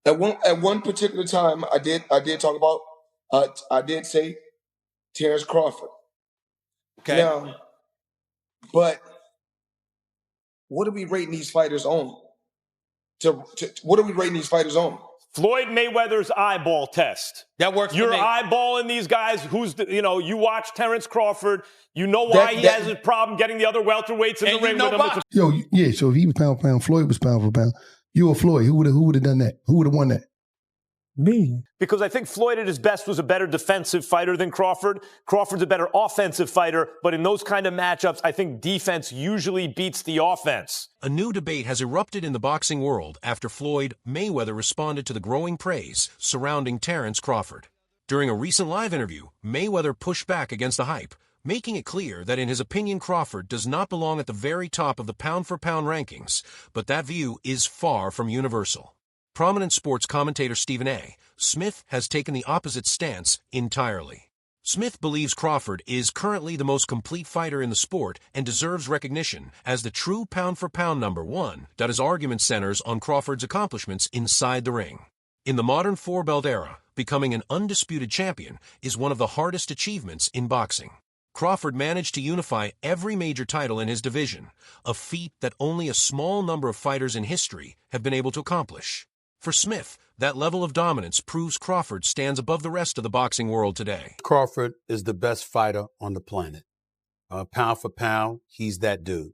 At one particular time, I did talk about I did say Terrence Crawford. Okay. Now, but what are we rating these fighters on? What are we rating these fighters on? Floyd Mayweather's eyeball test. That works You're for me. eyeballing these guys. You watch Terrence Crawford. You know why he has a problem getting the other welterweights in the ring with him. Yo, yeah, so if he was pound for pound, Floyd was pound for pound. You or Floyd, who would have done that? Who would have won that? Me. Because I think Floyd at his best was a better defensive fighter than Crawford. Crawford's a better offensive fighter, but in those kind of matchups, I think defense usually beats the offense. A new debate has erupted in the boxing world after Floyd Mayweather responded to the growing praise surrounding Terrence Crawford. During a recent live interview, Mayweather pushed back against the hype, making it clear that in his opinion Crawford does not belong at the very top of the pound-for-pound rankings, but that view is far from universal. Prominent sports commentator Stephen A. Smith has taken the opposite stance entirely. Smith believes Crawford is currently the most complete fighter in the sport and deserves recognition as the true pound-for-pound number one. His argument centers on Crawford's accomplishments inside the ring. In the modern four-belt era, becoming an undisputed champion is one of the hardest achievements in boxing. Crawford managed to unify every major title in his division, a feat that only a small number of fighters in history have been able to accomplish. For Smith, that level of dominance proves Crawford stands above the rest of the boxing world today. Crawford is the best fighter on the planet. Pound for pound, he's that dude.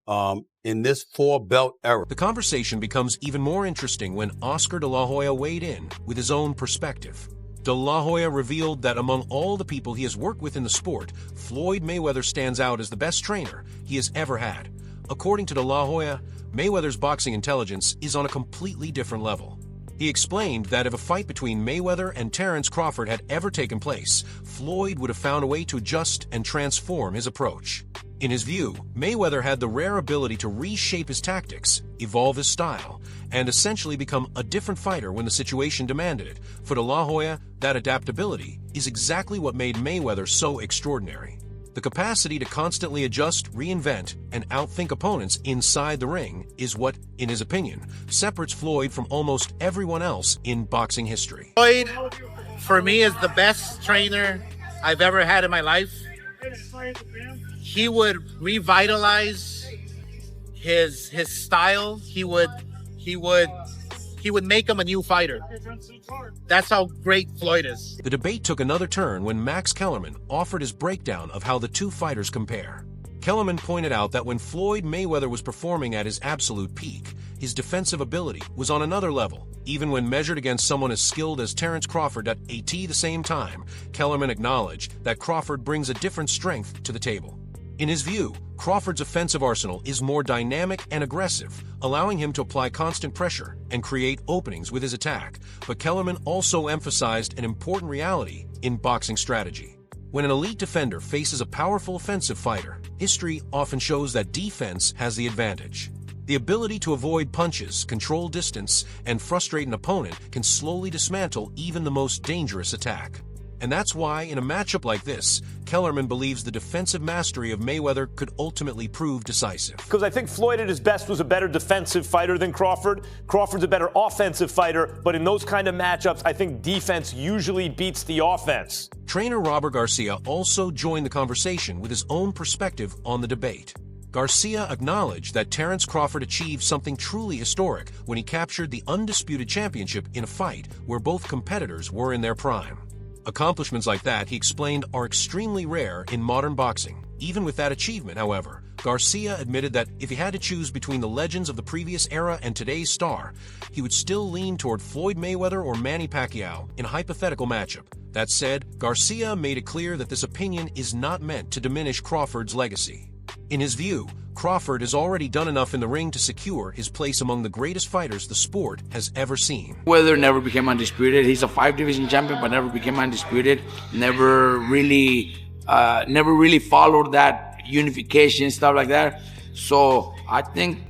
In this four-belt era. The conversation becomes even more interesting when Oscar De La Hoya weighed in with his own perspective. De La Hoya revealed that among all the people he has worked with in the sport, Floyd Mayweather stands out as the best trainer he has ever had. According to De La Hoya, Mayweather's boxing intelligence is on a completely different level. He explained that if a fight between Mayweather and Terrence Crawford had ever taken place, Floyd would have found a way to adjust and transform his approach. In his view, Mayweather had the rare ability to reshape his tactics, evolve his style, and essentially become a different fighter when the situation demanded it. For De La Hoya, that adaptability is exactly what made Mayweather so extraordinary. The capacity to constantly adjust, reinvent, and outthink opponents inside the ring is what, in his opinion, separates Floyd from almost everyone else in boxing history. Floyd, for me, is the best trainer I've ever had in my life. He would revitalize his style. He would make him a new fighter. That's how great Floyd is. The debate took another turn when Max Kellerman offered his breakdown of how the two fighters compare. Kellerman pointed out that when Floyd Mayweather was performing at his absolute peak, his defensive ability was on another level. Even when measured against someone as skilled as Terrence Crawford at the same time, Kellerman acknowledged that Crawford brings a different strength to the table. In his view, Crawford's offensive arsenal is more dynamic and aggressive, allowing him to apply constant pressure and create openings with his attack. But Kellerman also emphasized an important reality in boxing strategy. When an elite defender faces a powerful offensive fighter, history often shows that defense has the advantage. The ability to avoid punches, control distance, and frustrate an opponent can slowly dismantle even the most dangerous attack. And that's why, in a matchup like this, Kellerman believes the defensive mastery of Mayweather could ultimately prove decisive. Because I think Floyd at his best was a better defensive fighter than Crawford. Crawford's a better offensive fighter, but in those kind of matchups, I think defense usually beats the offense. Trainer Robert Garcia also joined the conversation with his own perspective on the debate. Garcia acknowledged that Terrence Crawford achieved something truly historic when he captured the undisputed championship in a fight where both competitors were in their prime. Accomplishments like that, he explained, are extremely rare in modern boxing. Even with that achievement, however, Garcia admitted that if he had to choose between the legends of the previous era and today's star, he would still lean toward Floyd Mayweather or Manny Pacquiao in a hypothetical matchup. That said, Garcia made it clear that this opinion is not meant to diminish Crawford's legacy. In his view, Crawford has already done enough in the ring to secure his place among the greatest fighters the sport has ever seen. Mayweather never became undisputed. He's a 5-division champion, but never became undisputed. Never really followed that unification, stuff like that. So I think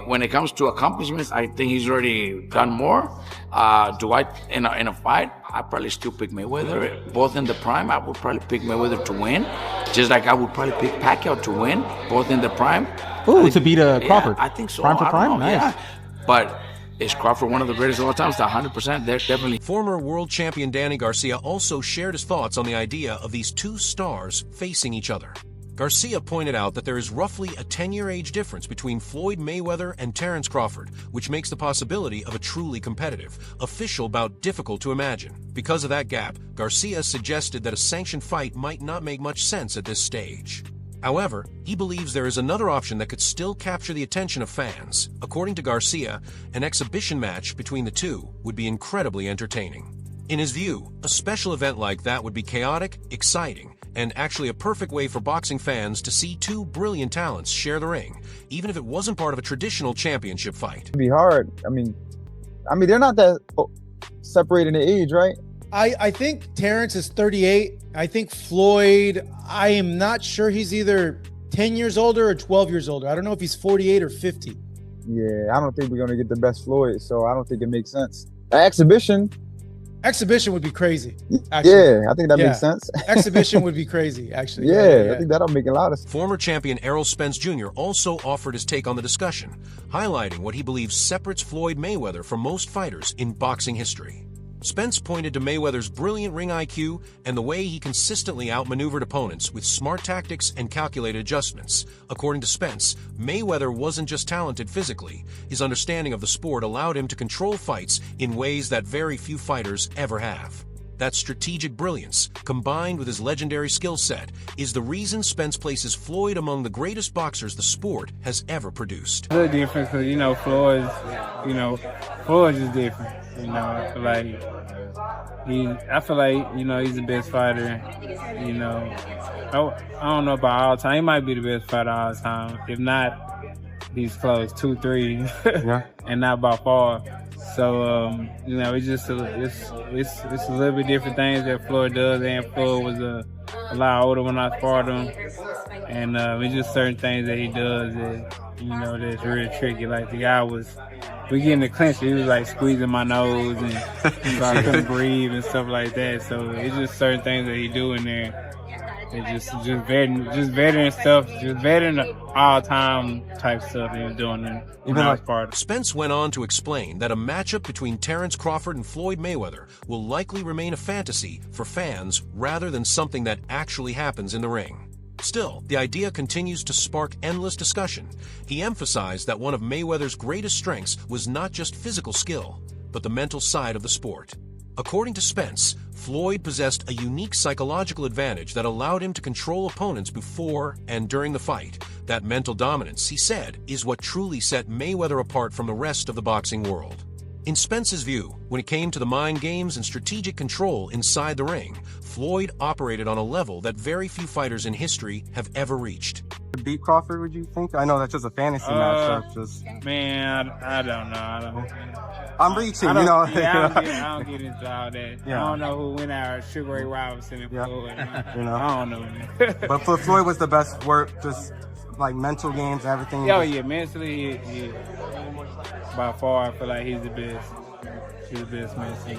when it comes to accomplishments, I think he's already done more. In a fight, I probably still pick Mayweather. Both in the prime, I would probably pick Mayweather to win. Just like I would probably pick Pacquiao to win, both in the prime. Ooh, to beat Crawford. Yeah, I think so. Prime for prime? Nice. Yeah. But Is Crawford one of the greatest of all time? It's 100%. They're definitely. Former world champion Danny Garcia also shared his thoughts on the idea of these two stars facing each other. Garcia pointed out that there is roughly a 10-year age difference between Floyd Mayweather and Terence Crawford, which makes the possibility of a truly competitive, official bout difficult to imagine. Because of that gap, Garcia suggested that a sanctioned fight might not make much sense at this stage. However, he believes there is another option that could still capture the attention of fans. According to Garcia, an exhibition match between the two would be incredibly entertaining. In his view, a special event like that would be chaotic, exciting, and actually a perfect way for boxing fans to see two brilliant talents share the ring, even if it wasn't part of a traditional championship fight. It'd be hard. I mean, they're not that separated in age, right? I think Terence is 38. I think Floyd, I am not sure, he's either 10 years older or 12 years older. I don't know if he's 48 or 50. Yeah, I don't think we're going to get the best Floyd, so I don't think it makes sense. Exhibition would be crazy, actually. Yeah, I think that makes sense. Exhibition would be crazy, actually. Yeah, I think that'll make a lot of sense. Former champion Errol Spence Jr. also offered his take on the discussion, highlighting what he believes separates Floyd Mayweather from most fighters in boxing history. Spence pointed to Mayweather's brilliant ring IQ and the way he consistently outmaneuvered opponents with smart tactics and calculated adjustments. According to Spence, Mayweather wasn't just talented physically. His understanding of the sport allowed him to control fights in ways that very few fighters ever have. That strategic brilliance, combined with his legendary skill set, is the reason Spence places Floyd among the greatest boxers the sport has ever produced. The difference, because Floyd's just different. I feel like he's the best fighter. I don't know about all time. He might be the best fighter all time. If not, he's close 2-3, yeah. And not by far. So it's just it's a little bit different things that Floyd does. And Floyd was a lot older when I sparred him, and it's just certain things that he does that that's really tricky. Like the guy we get in the clinch, he was like squeezing my nose, and so I couldn't breathe and stuff like that. So it's just certain things that he do in there. It's just veteran stuff, just veteran all-time type stuff that he was doing in our part. Spence went on to explain that a matchup between Terence Crawford and Floyd Mayweather will likely remain a fantasy for fans rather than something that actually happens in the ring. Still, the idea continues to spark endless discussion. He emphasized that one of Mayweather's greatest strengths was not just physical skill, but the mental side of the sport. According to Spence, Floyd possessed a unique psychological advantage that allowed him to control opponents before and during the fight. That mental dominance, he said, is what truly set Mayweather apart from the rest of the boxing world. In Spence's view, when it came to the mind games and strategic control inside the ring, Floyd operated on a level that very few fighters in history have ever reached. Beat Crawford, would you think? I know that's just a fantasy matchup. Man, I don't know. I'm reaching, I don't get into all that. Yeah. I don't know who went out, Sugar Ray Robinson and Floyd. I don't know. But for Floyd was the best work, just like mental games, everything. Oh yeah, mentally, he by far, I feel like he's the best. He's the best mentally.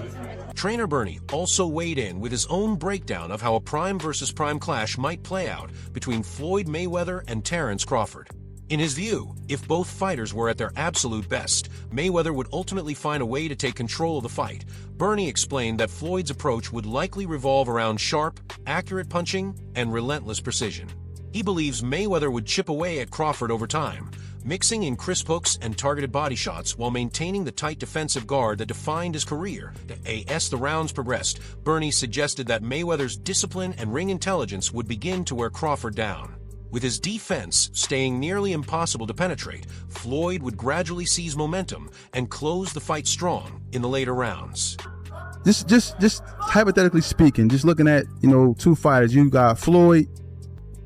Trainer Bernie also weighed in with his own breakdown of how a prime versus prime clash might play out between Floyd Mayweather and Terence Crawford. In his view, if both fighters were at their absolute best, Mayweather would ultimately find a way to take control of the fight. Bernie explained that Floyd's approach would likely revolve around sharp, accurate punching and relentless precision. He believes Mayweather would chip away at Crawford over time, mixing in crisp hooks and targeted body shots while maintaining the tight defensive guard that defined his career. As the rounds progressed, Bernie suggested that Mayweather's discipline and ring intelligence would begin to wear Crawford down. With his defense staying nearly impossible to penetrate, Floyd would gradually seize momentum and close the fight strong in the later rounds. Just hypothetically speaking, just looking at, two fighters, you got Floyd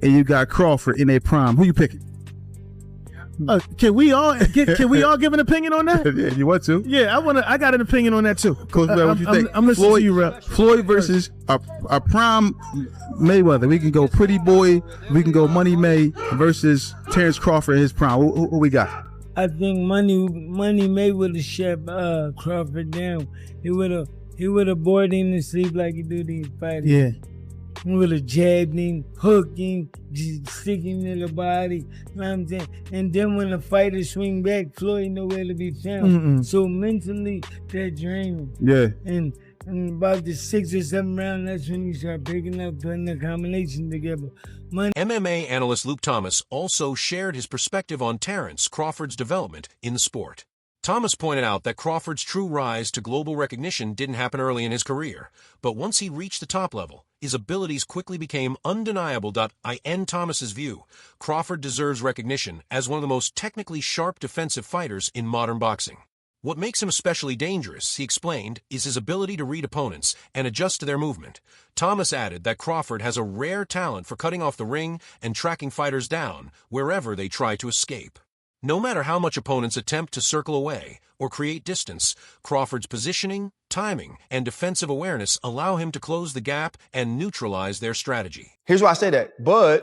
and you got Crawford in their prime. Who you picking? Can we all give an opinion on that? Yeah, you want to? Yeah, I got an opinion on that too. Coach, what you think? I'm listening to you, Rep. Floyd versus a prime Mayweather. We can go Pretty Boy. We can go Money May versus Terence Crawford in his prime. Who we got? I think Money May would have shut Crawford down. He would have bored him to sleep like he do these fighters. Yeah. would have jabbed him, hooked him, just stick him in the body. You know what I'm saying? And then when the fighter swing back, Floyd nowhere to be found. So mentally, that drained me. Yeah. And about the 6th or 7th round, that's when you start picking up, putting the combination together. MMA analyst Luke Thomas also shared his perspective on Terence Crawford's development in the sport. Thomas pointed out that Crawford's true rise to global recognition didn't happen early in his career, but once he reached the top level, his abilities quickly became undeniable. In Thomas's view, Crawford deserves recognition as one of the most technically sharp defensive fighters in modern boxing. What makes him especially dangerous, he explained, is his ability to read opponents and adjust to their movement. Thomas added that Crawford has a rare talent for cutting off the ring and tracking fighters down wherever they try to escape. No matter how much opponents attempt to circle away or create distance, Crawford's positioning, timing, and defensive awareness allow him to close the gap and neutralize their strategy. Here's why I say that. Bud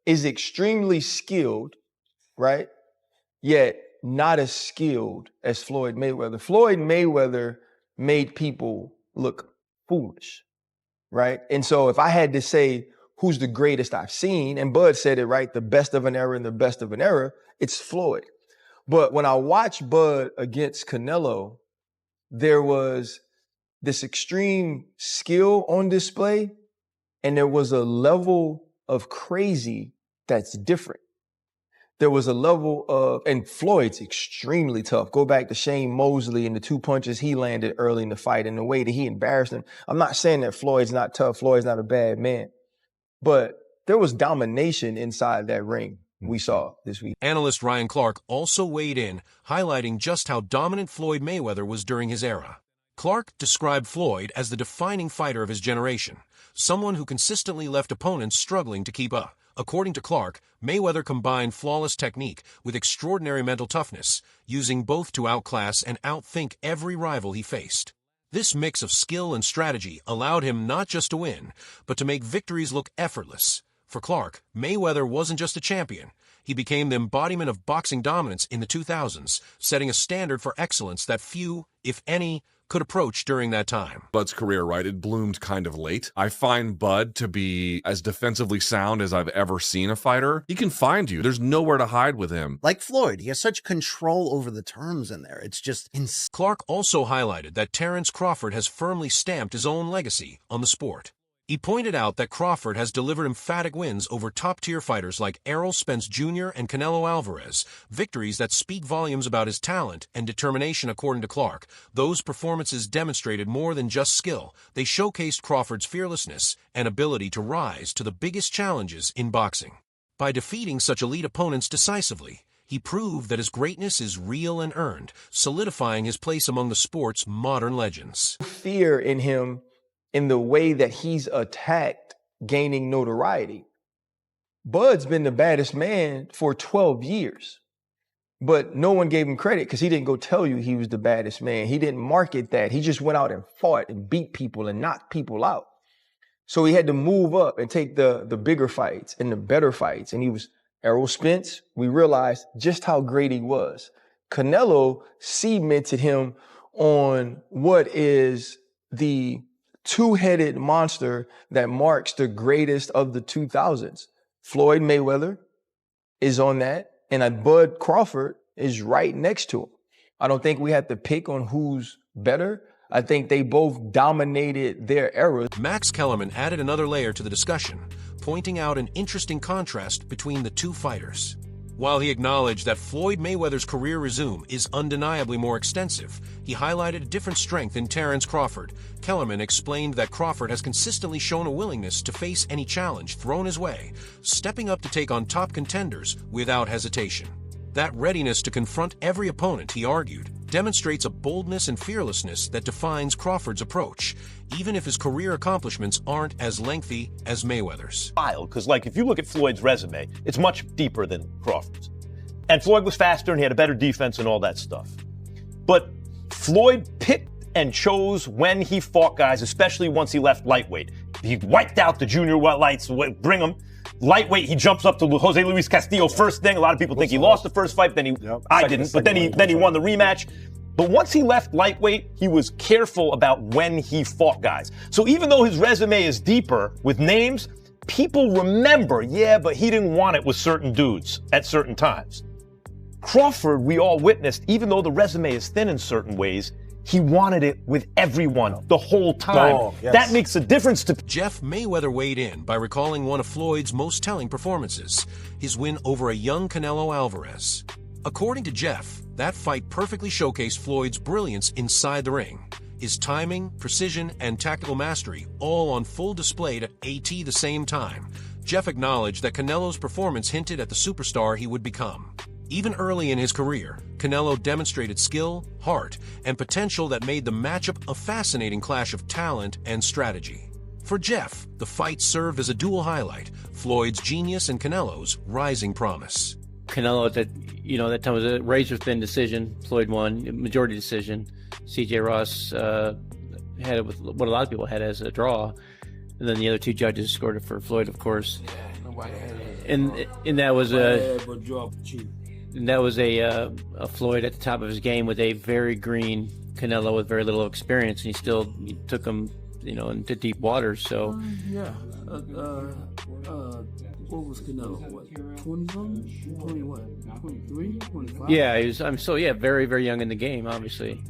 is extremely skilled, right? Yet not as skilled as Floyd Mayweather. Floyd Mayweather made people look foolish, right? And so if I had to say who's the greatest I've seen, and Bud said it, right? The best of an era and the best of an era, it's Floyd. But when I watched Bud against Canelo, there was this extreme skill on display, and there was a level of crazy that's different. There was a level of, and Floyd's extremely tough. Go back to Shane Mosley and the 2 punches he landed early in the fight and the way that he embarrassed him. I'm not saying that Floyd's not tough. Floyd's not a bad man. But there was domination inside that ring we saw this week. Analyst Ryan Clark also weighed in, highlighting just how dominant Floyd Mayweather was during his era. Clark described Floyd as the defining fighter of his generation, someone who consistently left opponents struggling to keep up. According to Clark, Mayweather combined flawless technique with extraordinary mental toughness, using both to outclass and outthink every rival he faced. This mix of skill and strategy allowed him not just to win, but to make victories look effortless. For Clark, Mayweather wasn't just a champion. He became the embodiment of boxing dominance in the 2000s, setting a standard for excellence that few, if any, could approach during that time. Bud's career, right? It bloomed kind of late. I find Bud to be as defensively sound as I've ever seen a fighter. He can find you. There's nowhere to hide with him. Like Floyd, he has such control over the terms in there. It's just insane. Clark also highlighted that Terence Crawford has firmly stamped his own legacy on the sport. He pointed out that Crawford has delivered emphatic wins over top-tier fighters like Errol Spence Jr. and Canelo Alvarez, victories that speak volumes about his talent and determination. According to Clark, those performances demonstrated more than just skill. They showcased Crawford's fearlessness and ability to rise to the biggest challenges in boxing. By defeating such elite opponents decisively, he proved that his greatness is real and earned, solidifying his place among the sport's modern legends. Fear in him in the way that he's attacked gaining notoriety. Bud's been the baddest man for 12 years, but no one gave him credit because he didn't go tell you he was the baddest man. He didn't market that. He just went out and fought and beat people and knocked people out. So he had to move up and take the bigger fights and the better fights. And he was Errol Spence. We realized just how great he was. Canelo cemented him on what is the two-headed monster that marks the greatest of the 2000s. Floyd Mayweather is on that, and Bud Crawford is right next to him. I don't think we have to pick on who's better. I think they both dominated their eras. Max Kellerman added another layer to the discussion, pointing out an interesting contrast between the two fighters. While he acknowledged that Floyd Mayweather's career resume is undeniably more extensive, he highlighted a different strength in Terence Crawford. Kellerman explained that Crawford has consistently shown a willingness to face any challenge thrown his way, stepping up to take on top contenders without hesitation. That readiness to confront every opponent, he argued, demonstrates a boldness and fearlessness that defines Crawford's approach, even if his career accomplishments aren't as lengthy as Mayweather's. Because, if you look at Floyd's resume, it's much deeper than Crawford's. And Floyd was faster and he had a better defense and all that stuff. But Floyd picked and chose when he fought guys, especially once he left lightweight. He wiped out the junior lights, bring them. Lightweight, he jumps up to Jose Luis Castillo first thing. A lot of people think he lost the first fight, I didn't, but then he won the rematch. But once he left lightweight, he was careful about when he fought guys. So even though his resume is deeper with names, people remember, yeah, but he didn't want it with certain dudes at certain times. Crawford, we all witnessed, even though the resume is thin in certain ways, he wanted it with everyone the whole time. Oh, yes. That makes a difference to Jeff Mayweather weighed in by recalling one of Floyd's most telling performances, his win over a young Canelo Alvarez. According to Jeff, that fight perfectly showcased Floyd's brilliance inside the ring. His timing, precision, and tactical mastery all on full display at the same time. Jeff acknowledged that Canelo's performance hinted at the superstar he would become. Even early in his career, Canelo demonstrated skill, heart, and potential that made the matchup a fascinating clash of talent and strategy. For Jeff, the fight served as a dual highlight, Floyd's genius and Canelo's rising promise. Canelo at that time was a razor-thin decision. Floyd won, majority decision. C.J. Ross had it with what a lot of people had as a draw. And then the other two judges scored it for Floyd, of course. And that was a Floyd at the top of his game with a very green Canelo with very little experience, and he took him, into deep waters. So what was Canelo? What, 20-something? 20 what? 23? 25? Yeah, very, very young in the game, obviously.